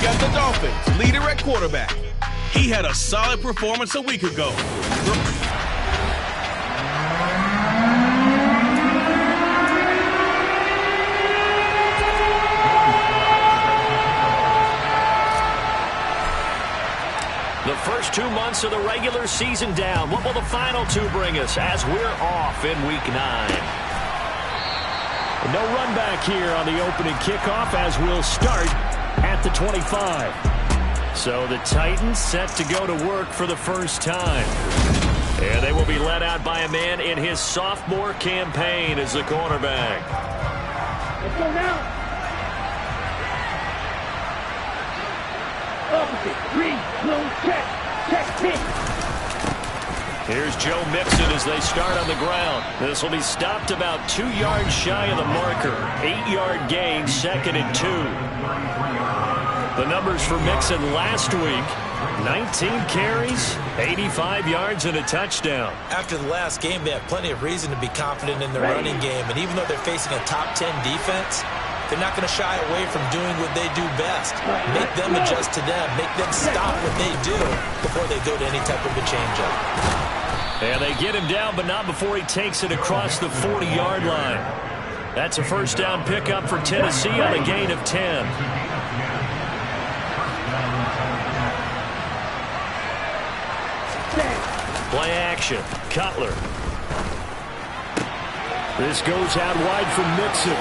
got the Dolphins, leader at quarterback. He had a solid performance a week ago. The first 2 months of the regular season down. What will the final 2 bring us as we're off in Week 9? No run back here on the opening kickoff as we'll start at the 25. So the Titans set to go to work for the first time. And they will be led out by a man in his sophomore campaign as the quarterback. Let's go now. Opposite, green, blue, check, pin. Here's Joe Mixon as they start on the ground. This will be stopped about 2 yards shy of the marker. 8-yard gain, 2nd and 2. The numbers for Mixon last week: 19 carries, 85 yards, and a touchdown. After the last game, they have plenty of reason to be confident in their running game. And even though they're facing a top 10 defense, they're not going to shy away from doing what they do best. Make them adjust to them. Make them stop what they do before they go to any type of a changeup. And they get him down, but not before he takes it across the 40-yard line. That's a first down pickup for Tennessee on a gain of 10. Play action. Cutler. This goes out wide from Mixon.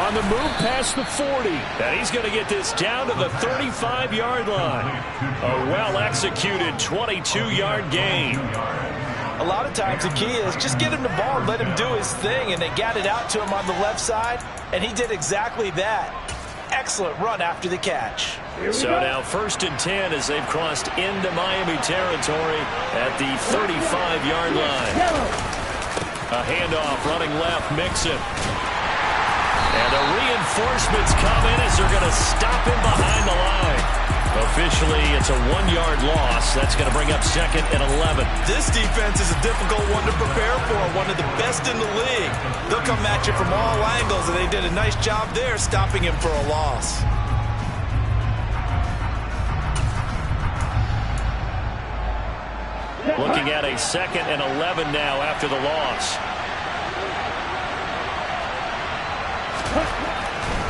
On the move past the 40. And he's going to get this down to the 35-yard line. A well-executed 22-yard gain. A lot of times the key is just get him the ball and let him do his thing. And they got it out to him on the left side, and he did exactly that. Excellent run after the catch. So now 1st and 10 as they've crossed into Miami territory at the 35-yard line. A handoff running left, Mixon. And the reinforcements come in as they're going to stop him behind the line. Officially, it's a 1-yard loss. That's going to bring up 2nd and 11. This defense is a difficult one to prepare for, one of the best in the league. They'll come at you from all angles, and they did a nice job there stopping him for a loss. Looking at a 2nd and 11 now after the loss.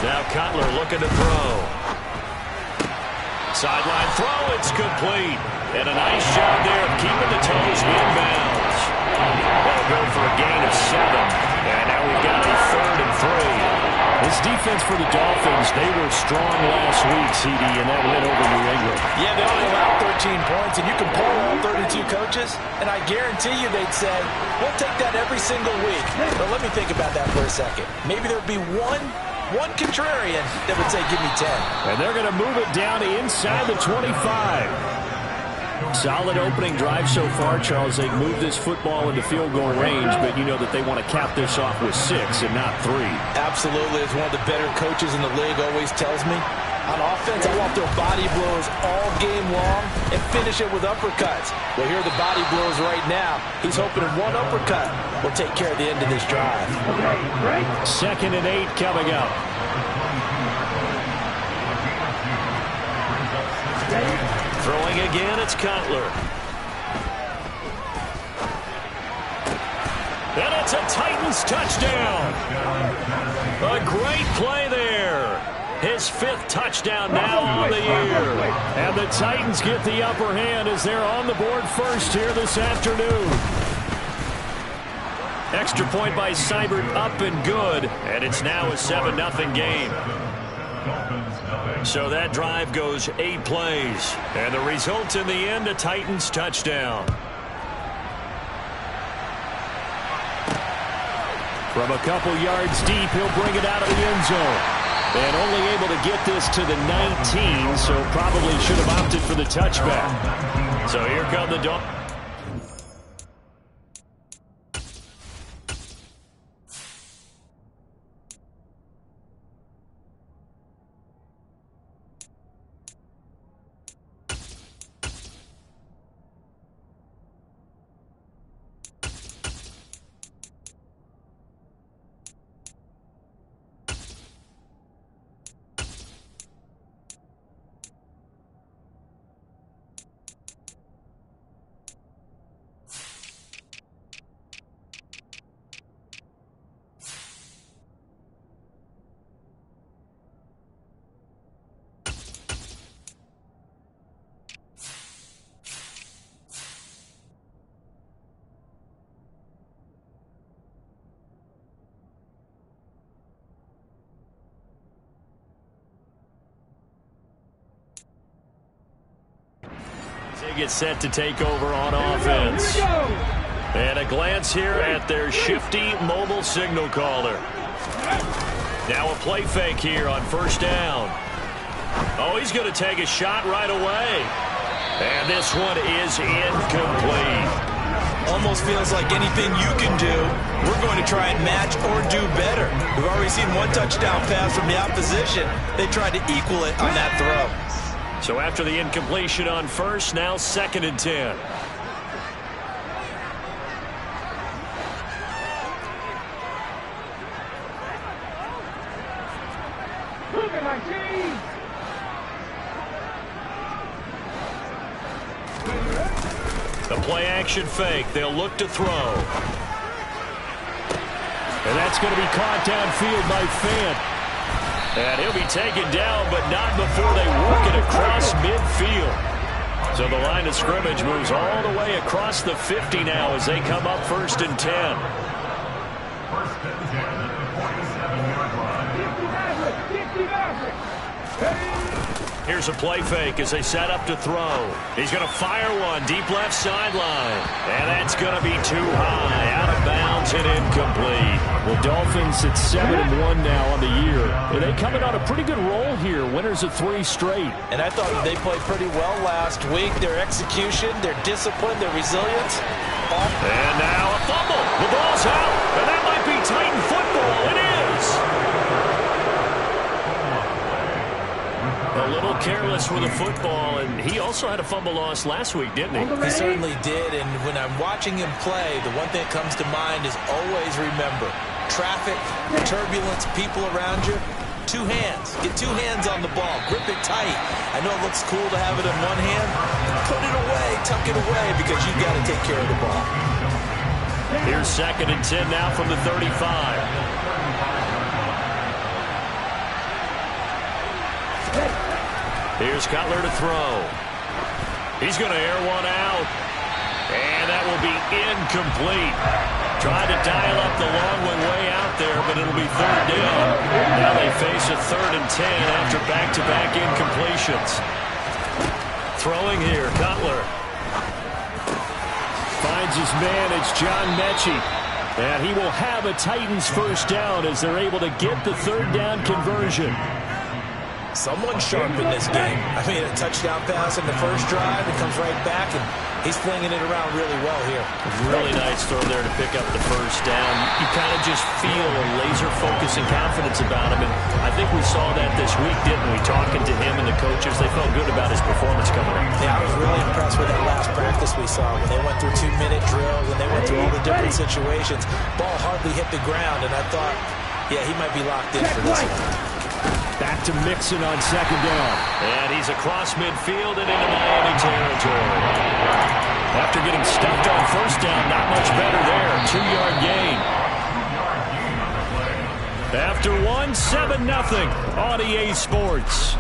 Now Cutler looking to throw. Sideline throw, it's complete. And a nice job there of keeping the toes inbounds. That'll go for a gain of 7. And now we've got a 3rd and 3. This defense for the Dolphins, they were strong last week, CD, and that went over New England. Yeah, they only allowed 13 points, and you can poll all 32 coaches, and I guarantee you they'd say, we'll take that every single week. But let me think about that for a second. Maybe there'd be one contrarian that would say, give me 10. And they're going to move it down inside the 25. Solid opening drive so far, Charles. They've moved this football into field goal range, but you know that they want to cap this off with 6 and not 3. Absolutely. As one of the better coaches in the league always tells me, on offense, I want their body blows all game long and finish it with uppercuts. Well, here are the body blows right now. He's hoping one uppercut will take care of the end of this drive. 2nd and 8 coming up. Throwing again, it's Cutler. And it's a Titans touchdown. A great play there. His 5th touchdown now on the year. And the Titans get the upper hand as they're on the board first here this afternoon. Extra point by Seibert up and good. And it's now a 7-0 game. So that drive goes 8 plays. And the result in the end, a Titans touchdown. From a couple yards deep, he'll bring it out of the end zone. And only able to get this to the 19, so probably should have opted for the touchback. So here come the Dolphins. get set to take over on offense. And a glance here at their shifty mobile signal caller. Now a play fake here on first down. Oh, he's going to take a shot right away. And this one is incomplete. Almost feels like anything you can do, we're going to try and match or do better. We've already seen one touchdown pass from the opposition. They tried to equal it on that throw. So after the incompletion on first, now 2nd and 10. Look at my team! The play-action fake. They'll look to throw. And that's going to be caught downfield by Fant. And he'll be taken down, but not before they work it across midfield. So the line of scrimmage moves all the way across the 50 now as they come up 1st and 10. 50 Here's a play fake as they set up to throw. He's going to fire one deep left sideline. And that's going to be too high, out of bounds and incomplete. The Dolphins at 7-1 now on the year. And they coming on a pretty good roll here. Winners of 3 straight. And I thought they played pretty well last week. Their execution, their discipline, their resilience. And now a fumble. The ball's out. And that might be Titan football. It is. A little careless with the football, and he also had a fumble loss last week, didn't he? He certainly did, and when I'm watching him play, the one thing that comes to mind is always remember, traffic, turbulence, people around you, 2 hands. Get 2 hands on the ball. Grip it tight. I know it looks cool to have it in one hand. Put it away, tuck it away, because you've got to take care of the ball. Here's 2nd and 10 now from the 35. Here's Cutler to throw. He's going to air one out. And that will be incomplete. Tried to dial up the long one way out there, but it'll be 3rd down. Now they face a 3rd and 10 after back-to-back incompletions. Throwing here, Cutler. Finds his man, it's John Mechie. And he will have a Titans 1st down as they're able to get the 3rd down conversion. Someone's sharp in this game. I mean, a touchdown pass in the first drive. It comes right back, and he's flinging it around really well here. Really nice throw there to pick up the 1st down. You kind of just feel a laser focus and confidence about him, and I think we saw that this week, didn't we? Talking to him and the coaches, they felt good about his performance coming up. Yeah, I was really impressed with that last practice we saw when they went through 2-minute drills, when they went through all the different situations. Ball hardly hit the ground, and I thought, yeah, he might be locked in for this one. Back to Mixon on 2nd down. And he's across midfield and into Miami territory. After getting stuffed on 1st down, not much better there. 2-yard gain. After 1, 7-0 on EA Sports.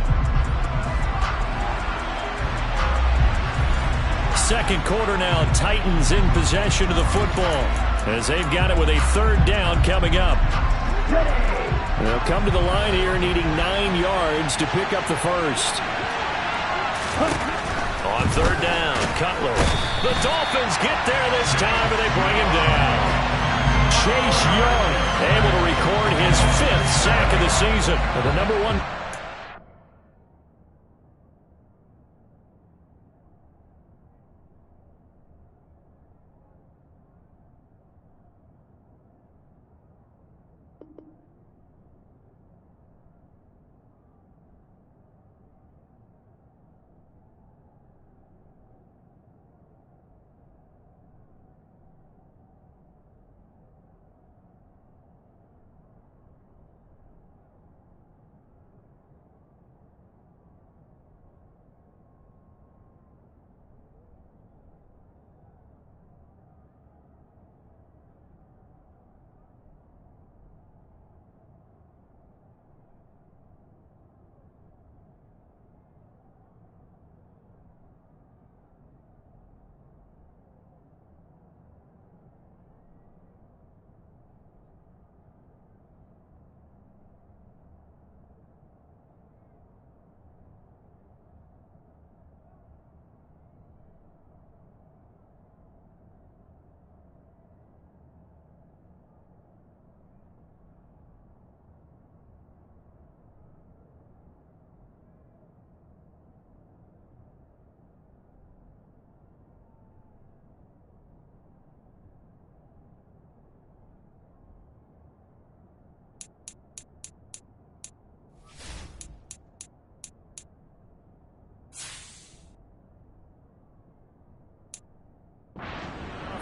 2nd quarter now, Titans in possession of the football as they've got it with a 3rd down coming up. They'll come to the line here needing 9 yards to pick up the 1st. On 3rd down, Cutler. The Dolphins get there this time, and they bring him down. Chase Young able to record his 5th sack of the season. The number 1...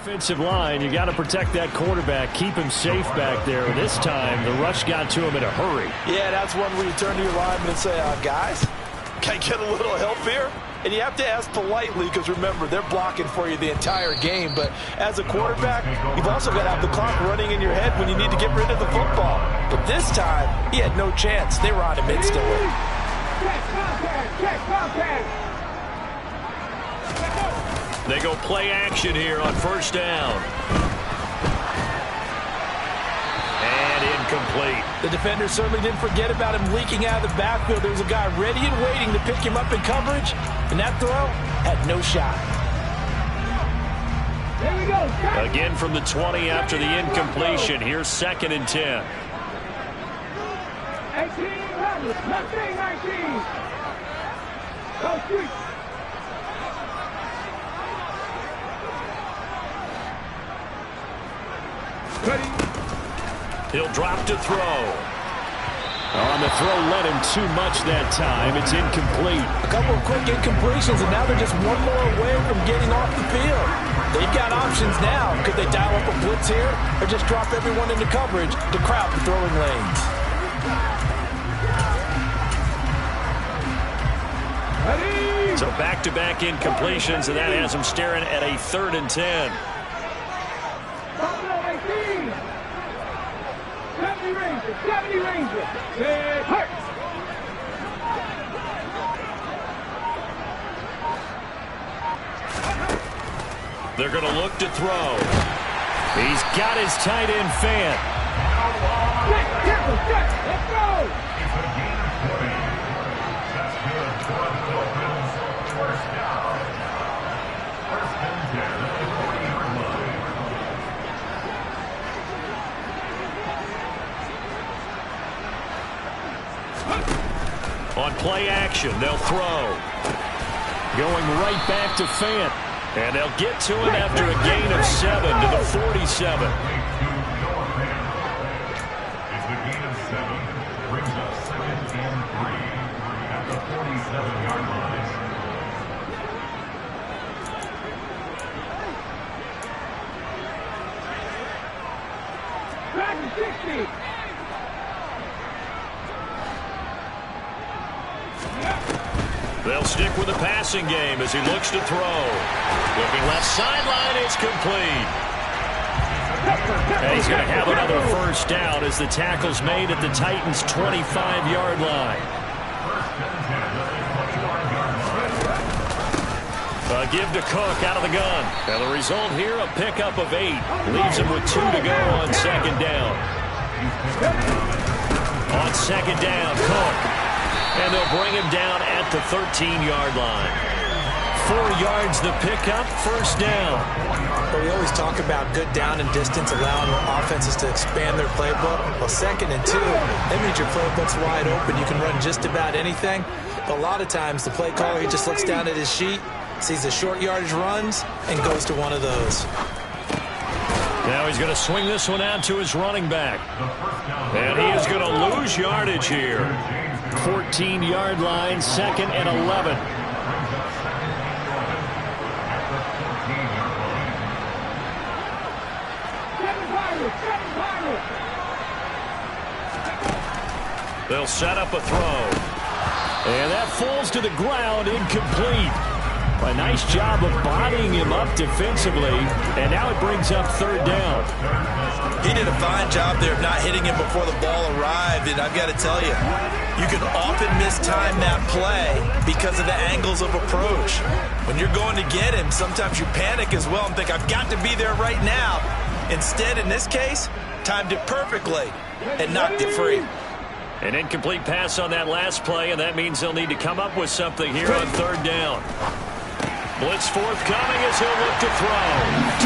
Offensive line, you got to protect that quarterback, keep him safe back there. This time, the rush got to him in a hurry. Yeah, that's one where you turn to your lineman and say, guys, can I get a little help here? And you have to ask politely because, remember, they're blocking for you the entire game. But as a quarterback, you've also got to have the clock running in your head when you need to get rid of the football. But this time, he had no chance. They were on him instantly. Check contact. They go play action here on first down. And incomplete. The defender certainly didn't forget about him leaking out of the backfield. There was a guy ready and waiting to pick him up in coverage, and that throw had no shot. There we go. Again from the 20 after the incompletion. Here's 2nd and 10. 18, left thing, 19. Go street. Ready. He'll drop to throw. On the throw, led him too much that time. It's incomplete. A couple of quick incompletions, and now they're just one more away from getting off the field. They've got options now. Could they dial up a blitz here or just drop everyone into coverage to crowd the throwing lanes? Ready. So back-to-back incompletions, and that has him staring at a 3rd and 10. 70 Ranger. It hurts. They're going to look to throw. He's got his tight end fan. Let's go. On play action, they'll throw. Going right back to Fant. And they'll get to it after a gain of 7 to the 47. It's the gain of 7. Brings up 2nd and 3 at the 47-yard line. Back to 60. They'll stick with the passing game as he looks to throw. Looking left sideline, it's complete. And he's going to have another first down as the tackle's made at the Titans' 25-yard line. A give to Cook out of the gun. And the result here, a pickup of 8. Leaves him with 2 to go on 2nd down. On 2nd down, Cook. And they'll bring him down at the 13-yard line. 4 yards the pickup, first down. But we always talk about good down and distance, allowing offenses to expand their playbook. Well, 2nd and 2, that means your playbook's wide open. You can run just about anything. But a lot of times, the play caller, he just looks down at his sheet, sees the short yardage runs, and goes to one of those. Now he's going to swing this one out to his running back. And he is going to lose yardage here. 14-yard line, 2nd and 11. They'll set up a throw. And that falls to the ground, incomplete. A nice job of bodying him up defensively, and now it brings up 3rd down. He did a fine job there of not hitting him before the ball arrived, and I've got to tell you, you can often mistime that play because of the angles of approach. When you're going to get him, sometimes you panic as well and think, I've got to be there right now. Instead, in this case, timed it perfectly and knocked it free. An incomplete pass on that last play, and that means they'll need to come up with something here on 3rd down. Blitz forthcoming as he'll look to throw.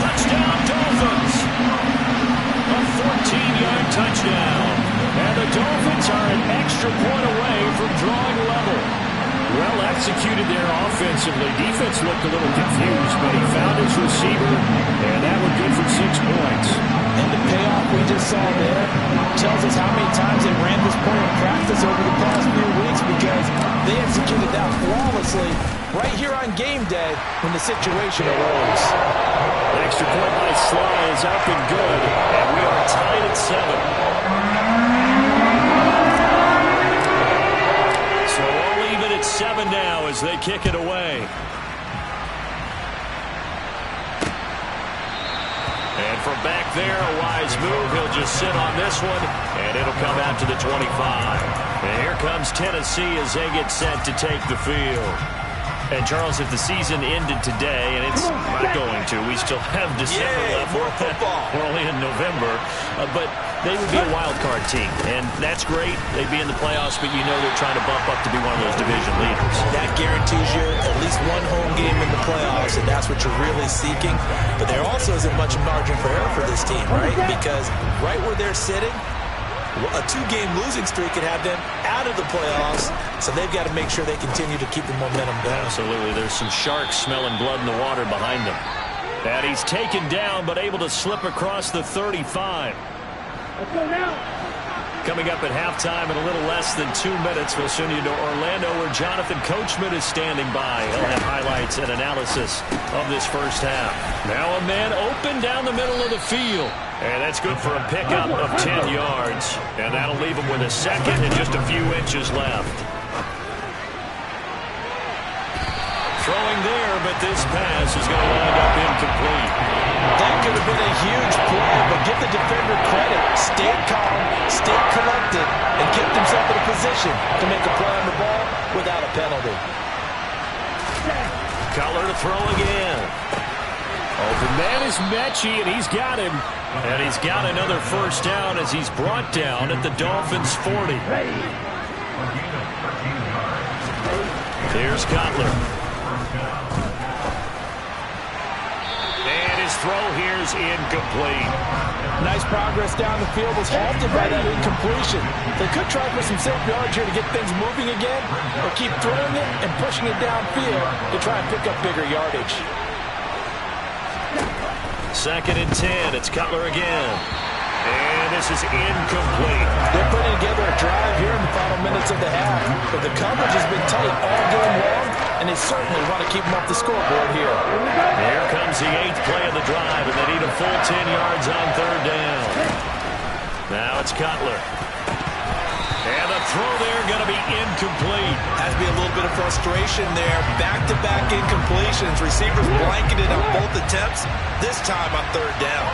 Touchdown, Dolphins! A 14-yard touchdown. And the Dolphins are an extra point away from drawing level. Well executed there offensively. Defense looked a little confused, but he found his receiver, and that was good for 6 points. And the payoff we just saw there tells us how many times they ran this play in practice over the past few weeks, because they executed that flawlessly right here on game day when the situation arose. The extra point by Sly is up and good, and we are tied at 7. So all even at 7 now as they kick it away. And from back there, a wise move. He'll just sit on this one, and it'll come out to the 25. And here comes Tennessee as they get set to take the field. And, Charles, if the season ended today, and it's not going to, we still have December left. More football. We're only in November. But they would be a wild card team, and that's great. They'd be in the playoffs, but you know they're trying to bump up to be one of those division leaders. That guarantees you at least one home game in the playoffs, and that's what you're really seeking. But there also isn't much margin for error for this team, right? Because right where they're sitting, a 2-game losing streak could have them out of the playoffs, so they've got to make sure they continue to keep the momentum going. Absolutely. There's some sharks smelling blood in the water behind them. And he's taken down, but able to slip across the 35. Let's go now. Coming up at halftime in a little less than 2 minutes, we'll send you to Orlando, where Jonathan Coachman is standing by. He'll have highlights and analysis of this first half. Now a man open down the middle of the field. And that's good for a pickup of 10 yards. And that'll leave him with a second and just a few inches left. Throwing there, but this pass is going to wind up incomplete. That could have been a huge play, but give the defender credit. Stayed calm, stayed collected, and kept himself in a position to make a play on the ball without a penalty. Cutler to throw again. Open man is Mechie, and he's got him. And he's got another first down as he's brought down at the Dolphins' 40. Here's Cutler. And his throw here's incomplete. Nice progress down the field, was halted by that incompletion. They could try for some safe yards here to get things moving again, or keep throwing it and pushing it downfield to try and pick up bigger yardage. 2nd and 10. It's Cutler again. And this is incomplete. They're putting together a drive here in the final minutes of the half, but the coverage has been tight all game long, and they certainly want to keep them off the scoreboard here. Here comes the 8th play of the drive, and they need a full 10 yards on 3rd down. Now it's Cutler. And the throw there going to be incomplete. Has to be a little bit of frustration there. Back-to-back incompletions. Receivers blanketed on both attempts, this time on 3rd down.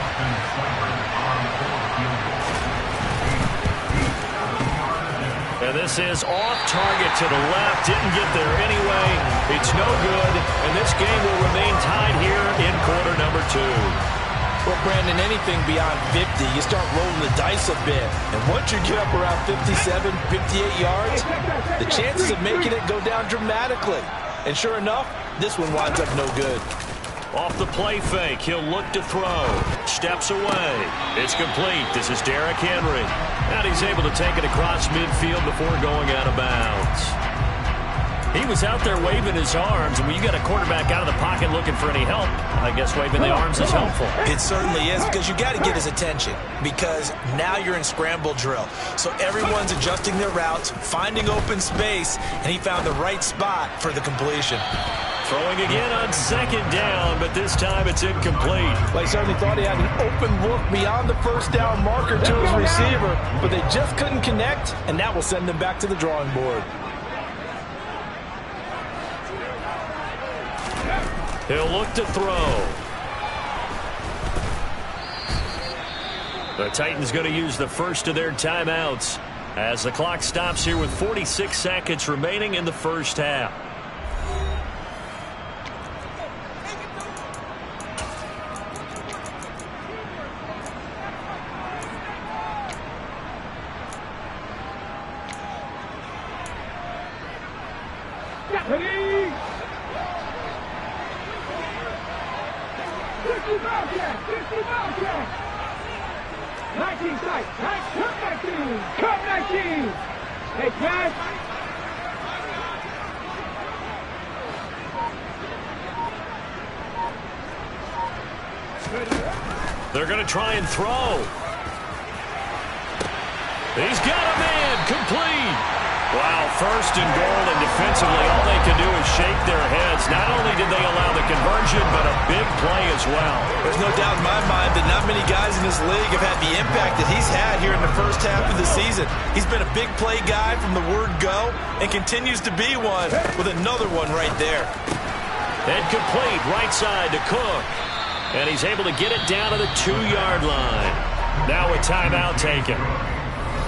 And this is off target to the left. Didn't get there anyway. It's no good. And this game will remain tied here in quarter number 2. Well, Brandon, anything beyond 50, you start rolling the dice a bit. And once you get up around 57, 58 yards, the chances of making it go down dramatically. And sure enough, this one winds up no good. Off the play fake, he'll look to throw. Steps away. It's complete. This is Derrick Henry. And he's able to take it across midfield before going out of bounds. He was out there waving his arms, and when you got a quarterback out of the pocket looking for any help, I guess waving the arms is helpful. It certainly is, because you got to get his attention, because now you're in scramble drill. So everyone's adjusting their routes, finding open space, and he found the right spot for the completion. Throwing again on 2nd down, but this time it's incomplete. They certainly thought he had an open look beyond the first down marker to his receiver, but they just couldn't connect, and that will send them back to the drawing board. He'll look to throw. The Titans going to use the first of their timeouts as the clock stops here with 46 seconds remaining in the first half. Ready? 50 Bobcat! 50 Bobcat! 19 sight! Cut 19! Cut 19! Hey, guys! They're going to try and throw. He's got a man, complete. Wow, first and goal, and defensively all they can do is shake their heads. Not only did they allow the conversion, but a big play as well. There's no doubt in my mind that not many guys in this league have had the impact that he's had here in the first half of the season. He's been a big play guy from the word go and continues to be one with another one right there. And complete, right side to Cook. And he's able to get it down to the 2-yard line. Now a timeout taken.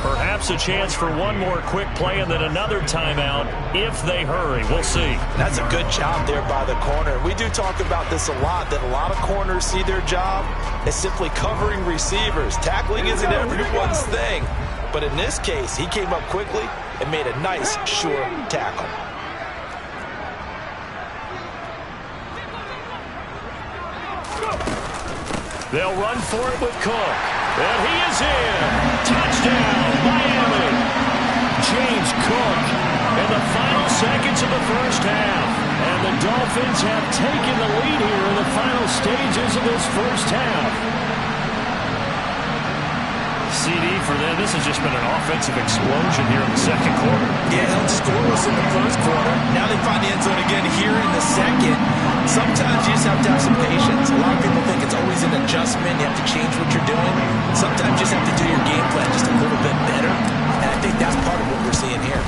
Perhaps a chance for one more quick play and then another timeout if they hurry. We'll see. That's a good job there by the corner. We do talk about this a lot, that a lot of corners see their job as simply covering receivers. Tackling isn't everyone's thing. But in this case, he came up quickly and made a nice, sure tackle. They'll run for it with Cook. And he is in. Touchdown, Miami. James Cook in the final seconds of the first half. And the Dolphins have taken the lead here in the final stages of this first half. CD for them. This has just been an offensive explosion here in the second quarter. Yeah, held scoreless in the first quarter. Now they find the end zone again here in the second. Sometimes you just have to have some patience. A lot of people think it's always an adjustment. You have to change what you're doing. Sometimes you just have to do your game plan just a little bit better. And I think that's part of what we're seeing here.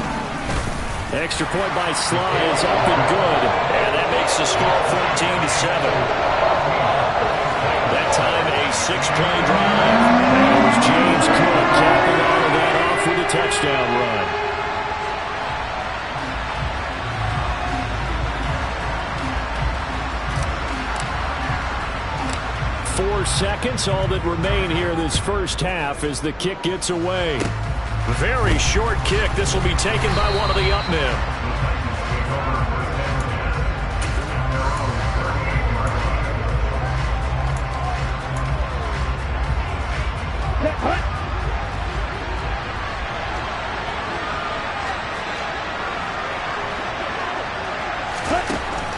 Extra point by Sly is up and good. And that makes the score 14-7. That time a 6-play drive. And it was James Cook capping all of that off with a touchdown run. Four seconds, all that remain here this first half as the kick gets away. Very short kick. This will be taken by one of the up men.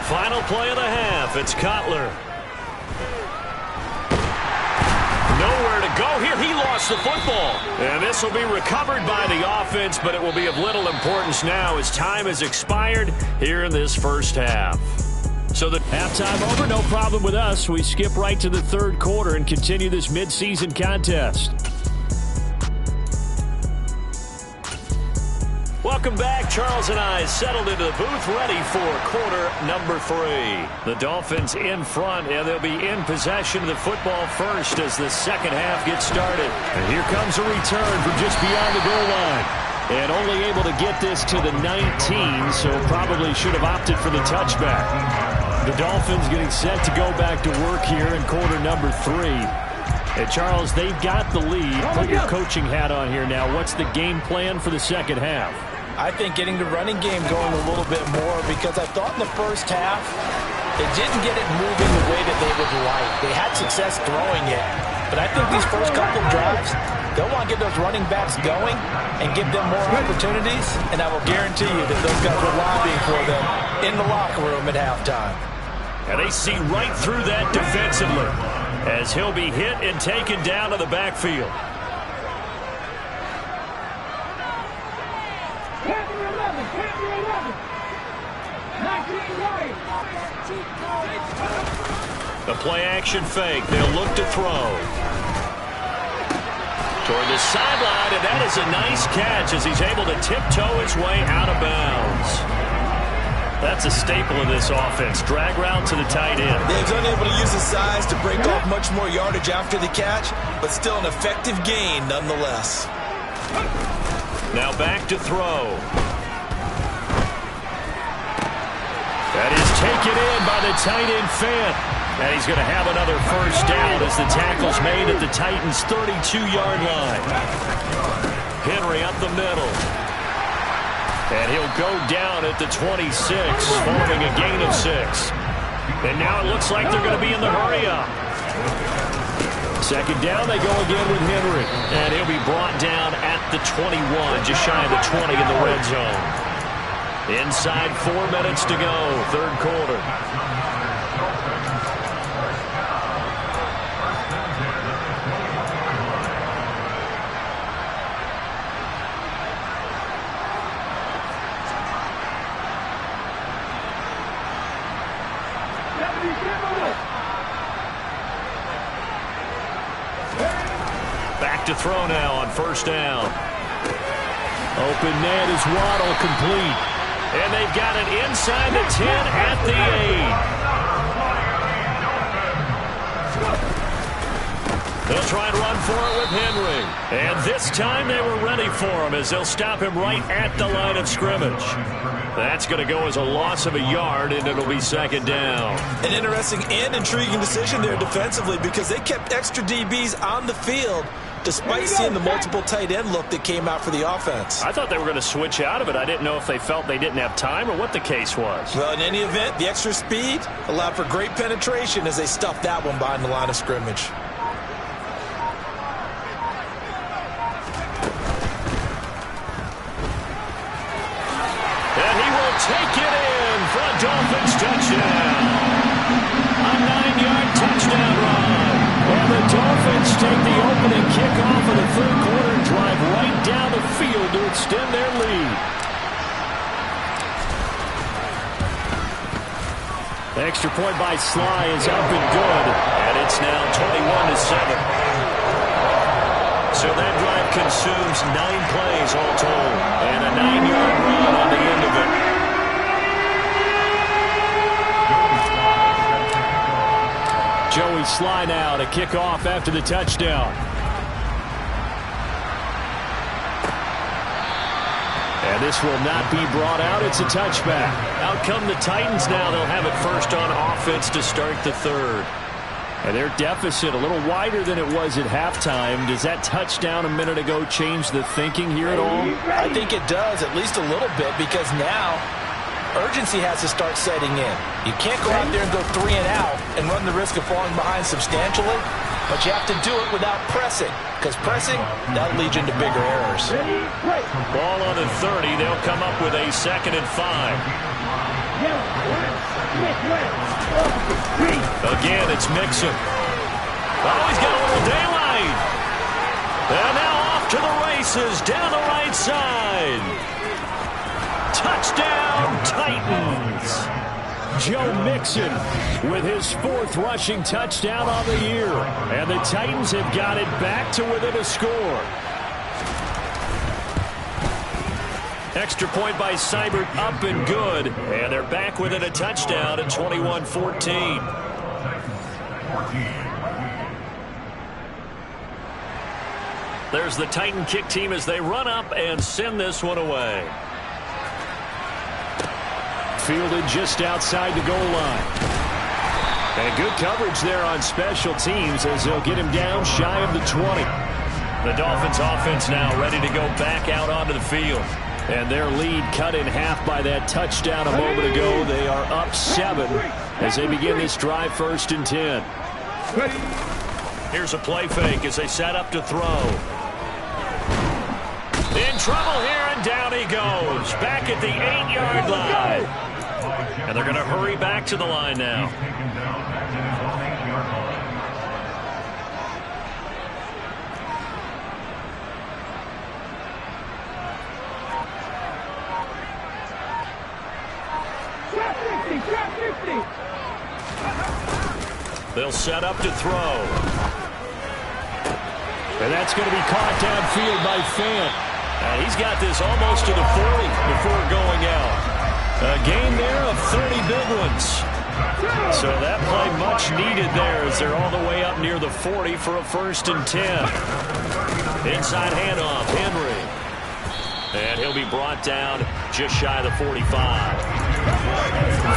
Final play of the half. It's Cutler. Nowhere to go here. He lost the football. And this will be recovered by the offense, but it will be of little importance now as time has expired here in this first half. So the halftime over, no problem with us. We skip right to the third quarter and continue this midseason contest. Welcome back. Charles and I settled into the booth ready for quarter number 3. The Dolphins in front, and they'll be in possession of the football first as the second half gets started. And here comes a return from just beyond the goal line. And only able to get this to the 19, so probably should have opted for the touchback. The Dolphins getting set to go back to work here in quarter number 3. And Charles, they've got the lead. Put your coaching hat on here now. What's the game plan for the second half? I think getting the running game going a little bit more, because I thought in the first half they didn't get it moving the way that they would like. They had success throwing it, but I think these first couple drives, they'll want to get those running backs going and give them more opportunities, and I will guarantee you that those guys were lobbying for them in the locker room at halftime. And they see right through that defensively as he'll be hit and taken down to the backfield. The play-action fake. They'll look to throw. Toward the sideline, and that is a nice catch as he's able to tiptoe his way out of bounds. That's a staple of this offense. Drag route to the tight end. He's unable to use his size to break off much more yardage after the catch, but still an effective gain nonetheless. Now back to throw. That is taken in by the tight end Fant. And he's going to have another first down as the tackle's made at the Titans' 32-yard line. Henry up the middle. And he'll go down at the 26, forming a gain of 6. And now it looks like they're going to be in the hurry-up. Second down, they go again with Henry. And he'll be brought down at the 21, just shy of the 20 in the red zone. Inside 4 minutes to go, third quarter. Back to throw now on first down. Open net is Waddle, complete. And they've got it inside the 10 at the 8. They'll try and run for it with Henry. And this time they were ready for him as they'll stop him right at the line of scrimmage. That's going to go as a loss of a yard, and it'll be second down. An interesting and intriguing decision there defensively because they kept extra DBs on the field despite seeing the multiple tight end look that came out for the offense. I thought they were going to switch out of it. I didn't know if they felt they didn't have time or what the case was. Well, in any event, the extra speed allowed for great penetration as they stuffed that one behind the line of scrimmage. And he will take it in for a Dolphins touchdown. A 9-yard touchdown run. And the Dolphins take the opening kickoff of the third quarter and drive right down the field to extend their lead. The extra point by Sly is up and good. And it's now 21-7. So that drive consumes 9 plays all told. And a 9-yard run on the end of it. Joey Sly now to kick off after the touchdown. And this will not be brought out. It's a touchback. Out come the Titans now. They'll have it first on offense to start the third. And their deficit a little wider than it was at halftime. Does that touchdown a minute ago change the thinking here at all? I think it does, at least a little bit, because now urgency has to start setting in. You can't go out there and go 3 and out and run the risk of falling behind substantially, but you have to do it without pressing, because pressing, that'll lead you into bigger errors. Ball on the 30. They'll come up with a 2nd and 5. Again, it's Mixon. Oh, he's got a little daylight. And now off to the races down the right side. Touchdown, Titans. Joe Mixon with his 4th rushing touchdown on the year. And the Titans have got it back to within a score. Extra point by Seibert, up and good. And they're back within a touchdown at 21-14. There's the Titan kick team as they run up and send this one away. Fielded just outside the goal line. And good coverage there on special teams as they'll get him down shy of the 20. The Dolphins offense now ready to go back out onto the field. And their lead cut in half by that touchdown a moment ago. They are up 7 as they begin this drive 1st and 10. Here's a play fake as they set up to throw. In trouble here, and down he goes. Back at the 8-yard line. And they're going to hurry back to the line now. They'll set up to throw. And that's going to be caught downfield by Fant. He's got this almost to the 40 before going out. A gain there of 30 big ones. So that play much needed there as they're all the way up near the 40 for a 1st and 10. Inside handoff, Henry. And he'll be brought down just shy of the 45.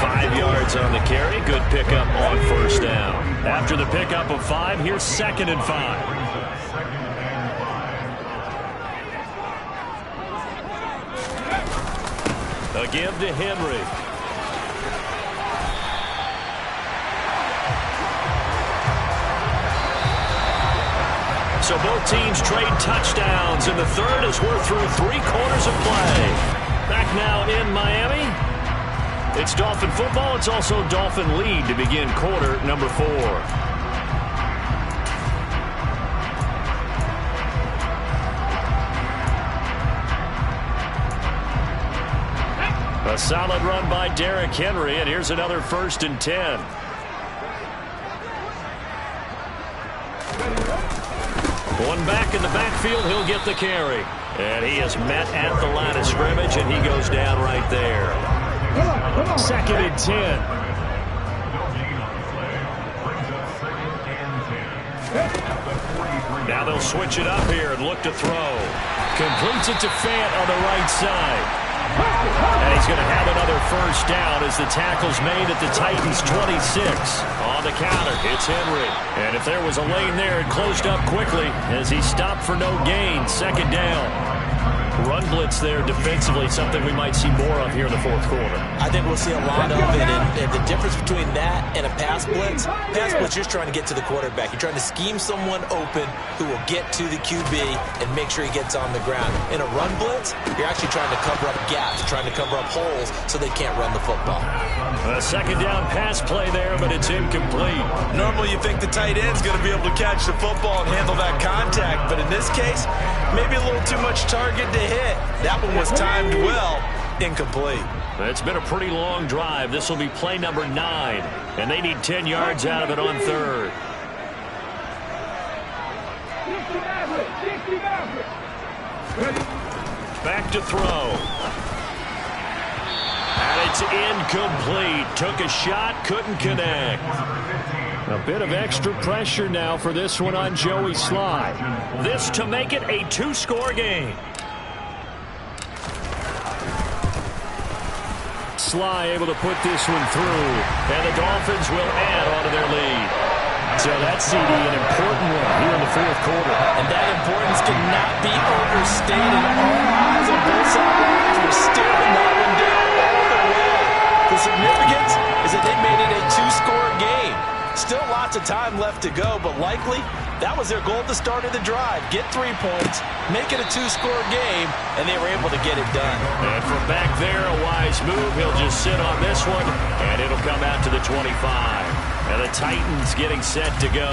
5 yards on the carry. Good pickup on 1st down. After the pickup of 5, here's 2nd and 5. A give to Henry. So both teams trade touchdowns in the third as we're through 3 quarters of play. Back now in Miami. It's Dolphin football. It's also Dolphin lead to begin quarter number 4. A solid run by Derrick Henry, and here's another 1st and 10. One back in the backfield, he'll get the carry. And he is met at the line of scrimmage, and he goes down right there. 2nd and 10. Now they'll switch it up here and look to throw. Completes it to Fant on the right side. And he's going to have another first down as the tackle's made at the Titans' 26. On the counter, it's Henry. And if there was a lane there, it closed up quickly as he stopped for no gain. 2nd down. Run blitz there defensively, something we might see more of here in the 4th quarter. I think we'll see a lot of it, and the difference between that and a pass blitz, you're just trying to get to the quarterback. You're trying to scheme someone open who will get to the QB and make sure he gets on the ground. In a run blitz, you're actually trying to cover up gaps, trying to cover up holes so they can't run the football. A 2nd down pass play there, but it's incomplete. Normally you think the tight end's going to be able to catch the football and handle that contact, but in this case, maybe a little too much target to hit. That one was timed well. Incomplete. It's been a pretty long drive. This will be play number 9, and they need 10 yards out of it on 3rd. Back to throw. And it's incomplete. Took a shot, couldn't connect. A bit of extra pressure now for this one on Joey Sly. This to make it a 2-score game. Sly able to put this one through, and the Dolphins will add on to their lead. So that's, CD, an important one here in the 4th quarter. And that importance cannot be overstated. All eyes on both sides were staring that one down all the way. The significance is that they made it a 2-score game. Still lots of time left to go, but likely that was their goal at the start of the drive. Get 3 points, make it a 2-score game, and they were able to get it done. And from back there, a wise move. He'll just sit on this one, and it'll come out to the 25. And the Titans getting set to go.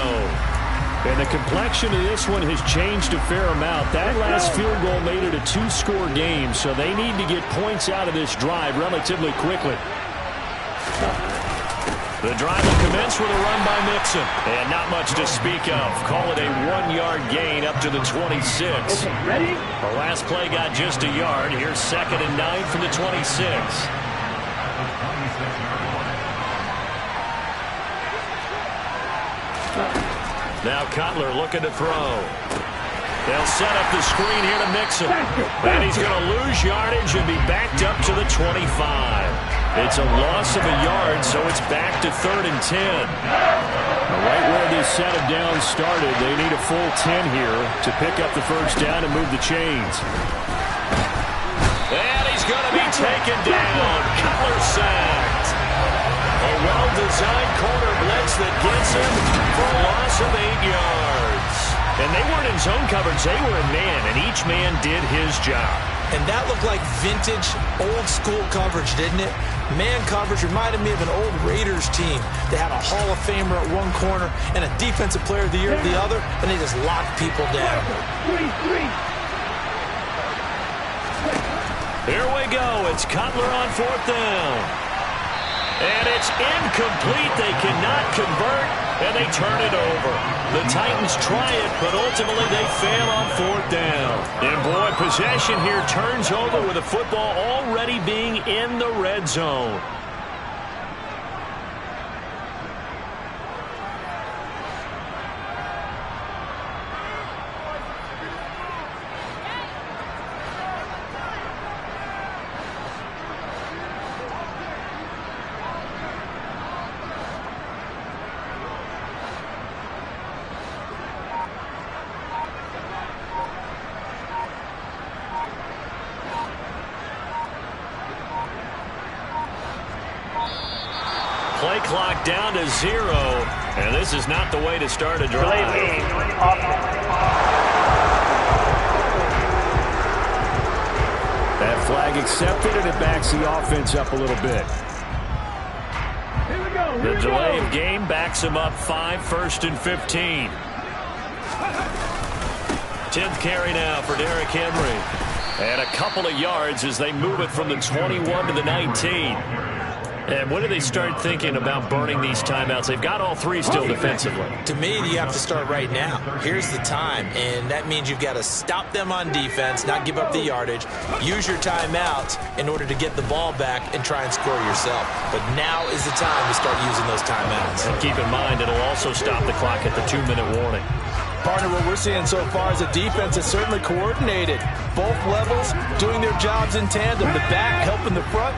And the complexion of this one has changed a fair amount. That last field goal made it a 2-score game, so they need to get points out of this drive relatively quickly. The drive will commence with a run by Mixon. And not much to speak of. Call it a 1-yard gain up to the 26. Ready? The last play got just a yard. Here's 2nd and 9 from the 26. Now Cutler looking to throw. They'll set up the screen here to Mixon. And he's going to lose yardage and be backed up to the 25. It's a loss of a yard, so it's back to 3rd and 10. Right where this set of downs started, they need a full 10 here to pick up the first down and move the chains. And he's going to be taken down. Cutler sacked. A well-designed corner blitz that gets him for a loss of 8 yards. And they weren't in zone coverage. They were in man, and each man did his job. And that looked like vintage, old-school coverage, didn't it? Man coverage reminded me of an old Raiders team. They had a Hall of Famer at one corner and a Defensive Player of the Year at the other, and they just locked people down. 23. Here we go. It's Cutler on 4th down. And it's incomplete. They cannot convert, and they turn it over. The Titans try it, but ultimately they fail on 4th down. And boy, possession here turns over with the football already being in the red zone. Play clock down to 0, and this is not the way to start a drive. That flag accepted, and it backs the offense up a little bit. Here we go. The delay of game backs him up 5, 1st and 15. 10th carry now for Derrick Henry. And a couple of yards as they move it from the 21 to the 19. And when do they start thinking about burning these timeouts? They've got all three still defensively. To me, you have to start right now. Here's the time, and that means you've got to stop them on defense, not give up the yardage, use your timeouts in order to get the ball back and try and score yourself. But now is the time to start using those timeouts. And keep in mind, it'll also stop the clock at the 2-minute warning. Partner, what we're seeing so far is a defense that's certainly coordinated. Both levels doing their jobs in tandem. The back helping the front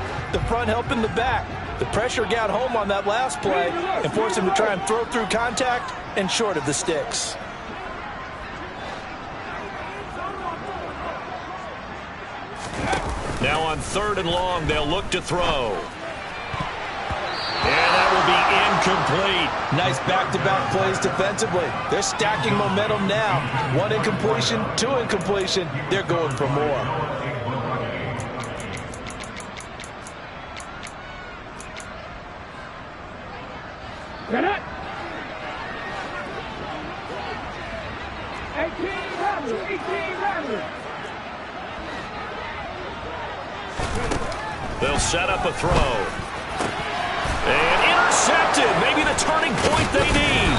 helping the back. The pressure got home on that last play and forced him to try and throw through contact and short of the sticks. Now on 3rd and long, they'll look to throw. And that will be incomplete. Nice back-to-back plays defensively. They're stacking momentum now. 1 incompletion, 2 incompletion. They're going for more. Get it! 18 Rattlers! They'll set up a throw. And intercepted. Maybe the turning point they need.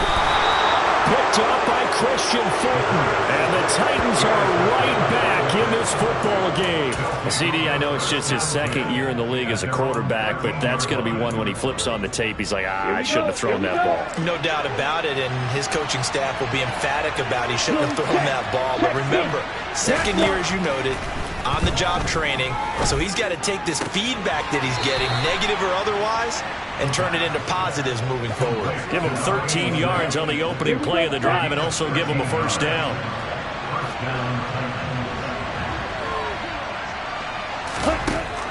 Picked up by Christian Fulton. And the Titans are right back in this football game. CD, I know it's just his 2nd year in the league as a quarterback, but that's going to be one when he flips on the tape. He's like, I shouldn't have thrown that ball. No doubt about it, and his coaching staff will be emphatic about he shouldn't have thrown that ball. But remember, 2nd year, as you noted, on-the-job training, so he's got to take this feedback that he's getting, negative or otherwise, and turn it into positives moving forward. Give him 13 yards on the opening play of the drive and also give him a 1st down.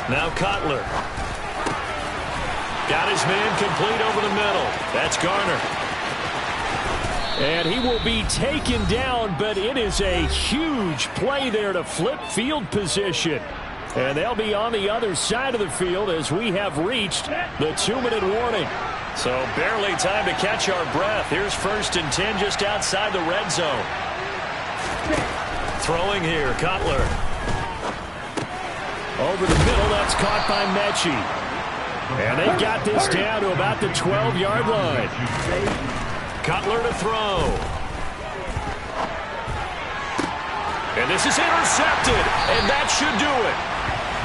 Now Cutler. Got his man complete over the middle. That's Garner. And he will be taken down, but it is a huge play there to flip field position. And they'll be on the other side of the field as we have reached the 2-minute warning. So barely time to catch our breath. Here's 1st and 10 just outside the red zone. Throwing here, Cutler. Over the middle, that's caught by Mechie. And they've got this down to about the 12-yard line. Cutler to throw. And this is intercepted, and that should do it.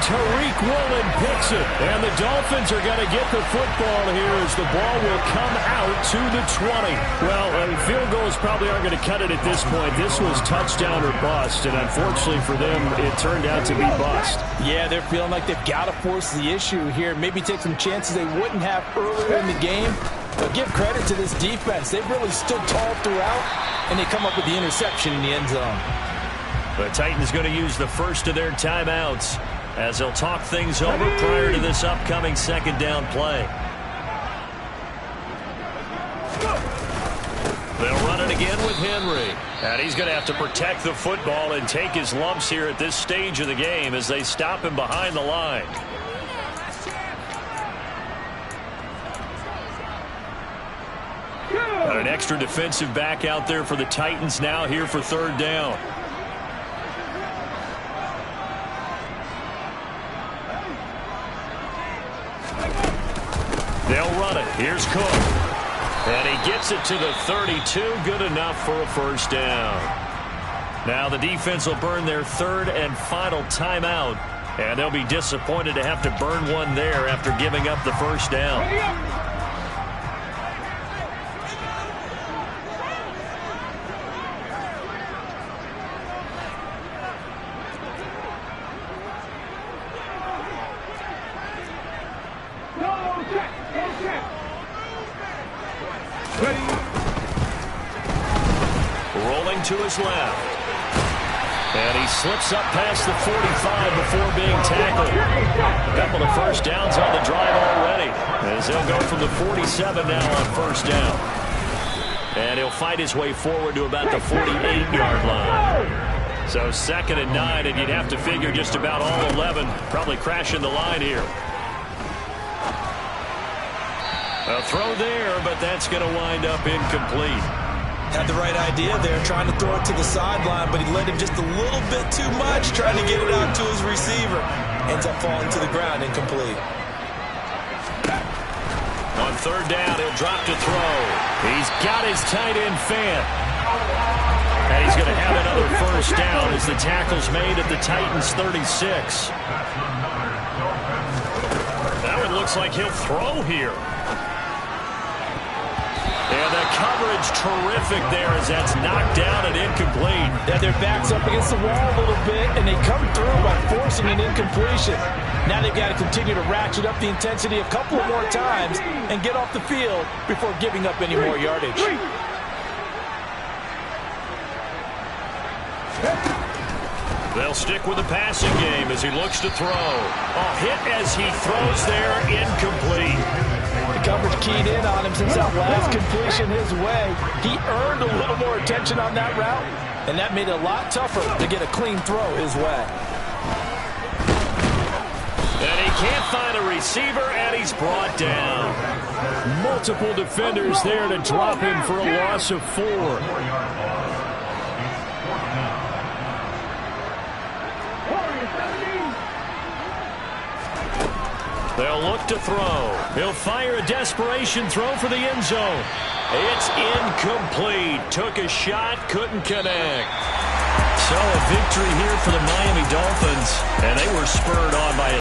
Tariq Woolen picks it, and the Dolphins are going to get the football here as the ball will come out to the 20. Well, field goals probably aren't going to cut it at this point. This was touchdown or bust, and unfortunately for them, it turned out to be bust. Yeah, they're feeling like they've got to force the issue here. Maybe take some chances they wouldn't have earlier in the game. But give credit to this defense. They've really stood tall throughout, and they come up with the interception in the end zone. The Titans going to use the first of their timeouts as they'll talk things over prior to this upcoming 2nd down play. They'll run it again with Henry. And he's going to have to protect the football and take his lumps here at this stage of the game as they stop him behind the line. Got an extra defensive back out there for the Titans now here for 3rd down. They'll run it. Here's Cook. And he gets it to the 32. Good enough for a 1st down. Now the defense will burn their 3rd and final timeout. And they'll be disappointed to have to burn one there after giving up the 1st down. Rolling to his left. And he slips up past the 45 before being tackled. A couple of 1st downs on the drive already, as they'll go from the 47 now on 1st down. And he'll fight his way forward to about the 48-yard line. So 2nd and 9, and you'd have to figure just about all 11 probably crashing the line here. A throw there, but that's going to wind up incomplete. Had the right idea there, trying to throw it to the sideline, but he led him just a little bit too much, trying to get it out to his receiver. Ends up falling to the ground, incomplete. third down. He'll drop to throw. He's got his tight end fan. And he's going to have another first down as the tackle's made at the Titans' 36. Now it looks like he'll throw here. And the coverage terrific there as that's knocked down and incomplete. Yeah, their back's up against the wall a little bit, and they come through by forcing an incompletion. Now they've got to continue to ratchet up the intensity a couple of more times and get off the field before giving up any more yardage. They'll stick with the passing game as he looks to throw. A hit as he throws there, incomplete. The coverage keyed in on him since that last completion his way. He earned a little more attention on that route, and that made it a lot tougher to get a clean throw his way. And he can't find a receiver, and he's brought down. Multiple defenders there to drop him for a loss of 4. They'll look to throw. He'll fire a desperation throw for the end zone. It's incomplete. Took a shot, couldn't connect. So a victory here for the Miami Dolphins, and they were spurred on by